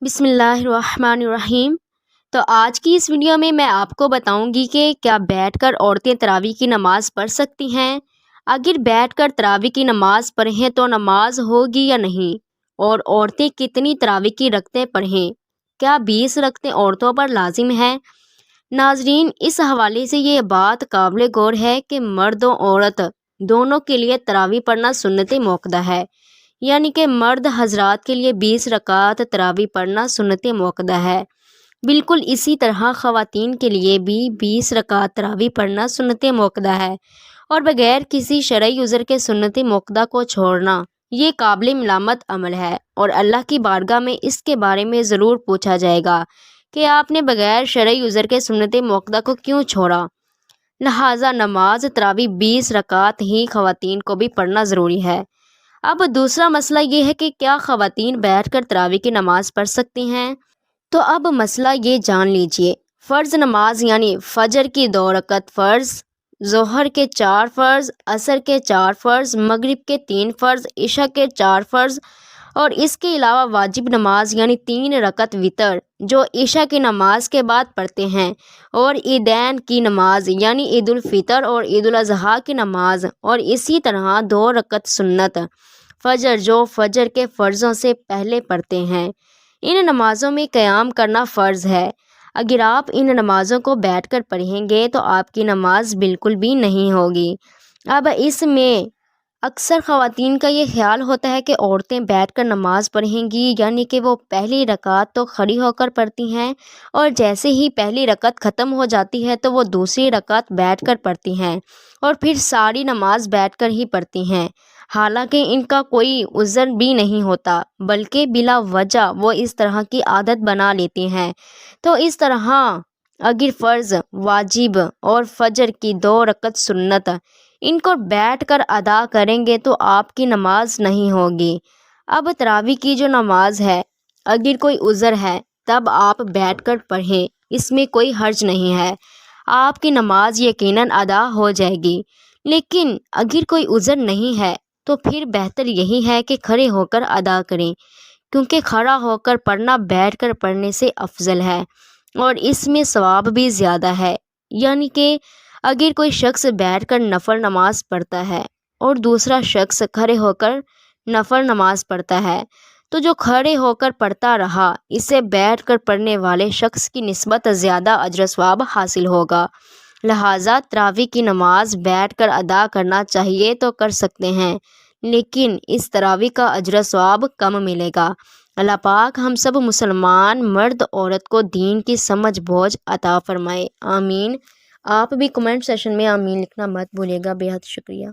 بسم اللہ الرحمن الرحیم۔ تو آج کی اس ویڈیو میں آپ کو بتاؤں گی کہ کیا بیٹھ کر عورتیں تراویح کی نماز پڑھ سکتی ہیں؟ اگر بیٹھ کر تراویح کی نماز پڑھیں تو نماز ہوگی یا نہیں؟ اور عورتیں کتنی تراویح کی رکعتیں پڑھیں؟ کیا 20 رکعتیں عورتوں پر لازم ہیں؟ ناظرین، اس حوالے سے یہ بات قابل غور ہے کہ مرد و عورت دونوں کے لیے تراویح پڑھنا سنت موقدہ ہے، یعنی کہ مرد حضرات کے لیے 20 رکعت تراویح پڑھنا سنت موقدہ ہے۔ بالکل اسی طرح خواتین کے لیے بھی 20 رکعت تراویح پڑھنا سنت موقدہ ہے، اور بغیر کسی شرعی عذر کے سنت موقدہ کو چھوڑنا یہ قابل ملامت عمل ہے، اور اللہ کی بارگاہ میں اس کے بارے میں ضرور پوچھا جائے گا کہ آپ نے بغیر شرعی عذر کے سنت موقدہ کو کیوں چھوڑا۔ لہٰذا نماز تراویح 20 رکعت ہی خواتین کو بھی پڑھنا ضروری ہے۔ اب دوسرا مسئلہ یہ ہے کہ کیا خواتین بیٹھ کر تراویح کی نماز پڑھ سکتی ہیں؟ تو اب مسئلہ یہ جان لیجئے۔ فرض نماز یعنی فجر کی 2 رکعت فرض، ظہر کے 4 فرض، عصر کے 4 فرض، مغرب کے 3 فرض، عشاء کے 4 فرض، اور اس کے علاوہ واجب نماز یعنی 3 رکعت وتر جو عشاء کی نماز کے بعد پڑھتے ہیں، اور عیدین کی نماز یعنی عید الفطر اور عید الاضحیٰ کی نماز، اور اسی طرح 2 رکعت سنت فجر جو فجر کے فرضوں سے پہلے پڑھتے ہیں۔ ان نمازوں میں قیام کرنا فرض ہے۔ اگر آپ ان نمازوں کو بیٹھ کر پڑھیں گے تو آپ کی نماز بالکل بھی نہیں ہوگی۔ اب اس میں اکثر خواتین کا یہ خیال ہوتا ہے کہ عورتیں بیٹھ کر نماز پڑھیں گی، یعنی کہ وہ پہلی رکعت تو کھڑی ہو کر پڑھتی ہیں، اور جیسے ہی پہلی رکعت ختم ہو جاتی ہے تو وہ دوسری رکعت بیٹھ کر پڑھتی ہیں، اور پھر ساری نماز بیٹھ کر ہی پڑھتی ہیں، حالانکہ ان کا کوئی عذر بھی نہیں ہوتا، بلکہ بلا وجہ وہ اس طرح کی عادت بنا لیتی ہیں۔ تو اس طرح اگر فرض، واجب اور فجر کی 2 رکعت سنت ان کو بیٹھ کر ادا کریں گے تو آپ کی نماز نہیں ہوگی۔ اب تراویح کی جو نماز ہے، اگر کوئی عذر ہے تب آپ بیٹھ کر پڑھیں، اس میں کوئی حرج نہیں ہے، آپ کی نماز یقیناً ادا ہو جائے گی۔ لیکن اگر کوئی عذر نہیں ہے تو پھر بہتر یہی ہے کہ کھڑے ہو کر ادا کریں، کیونکہ کھڑا ہو کر پڑھنا بیٹھ کر پڑھنے سے افضل ہے، اور اس میں ثواب بھی زیادہ ہے۔ یعنی کہ اگر کوئی شخص بیٹھ کر نفل نماز پڑھتا ہے اور دوسرا شخص کھڑے ہو کر نفل نماز پڑھتا ہے، تو جو کھڑے ہو کر پڑھتا رہا اسے بیٹھ کر پڑھنے والے شخص کی نسبت زیادہ اجر و ثواب حاصل ہوگا۔ لہٰذا تراویح کی نماز بیٹھ کر ادا کرنا چاہیے تو کر سکتے ہیں، لیکن اس تراویح کا اجر و ثواب کم ملے گا۔ اللہ پاک ہم سب مسلمان مرد عورت کو دین کی سمجھ بوجھ عطا فرمائے، آمین۔ آپ بھی کمنٹ سیشن میں آمین لکھنا مت بھولیے گا۔ بے حد شکریہ۔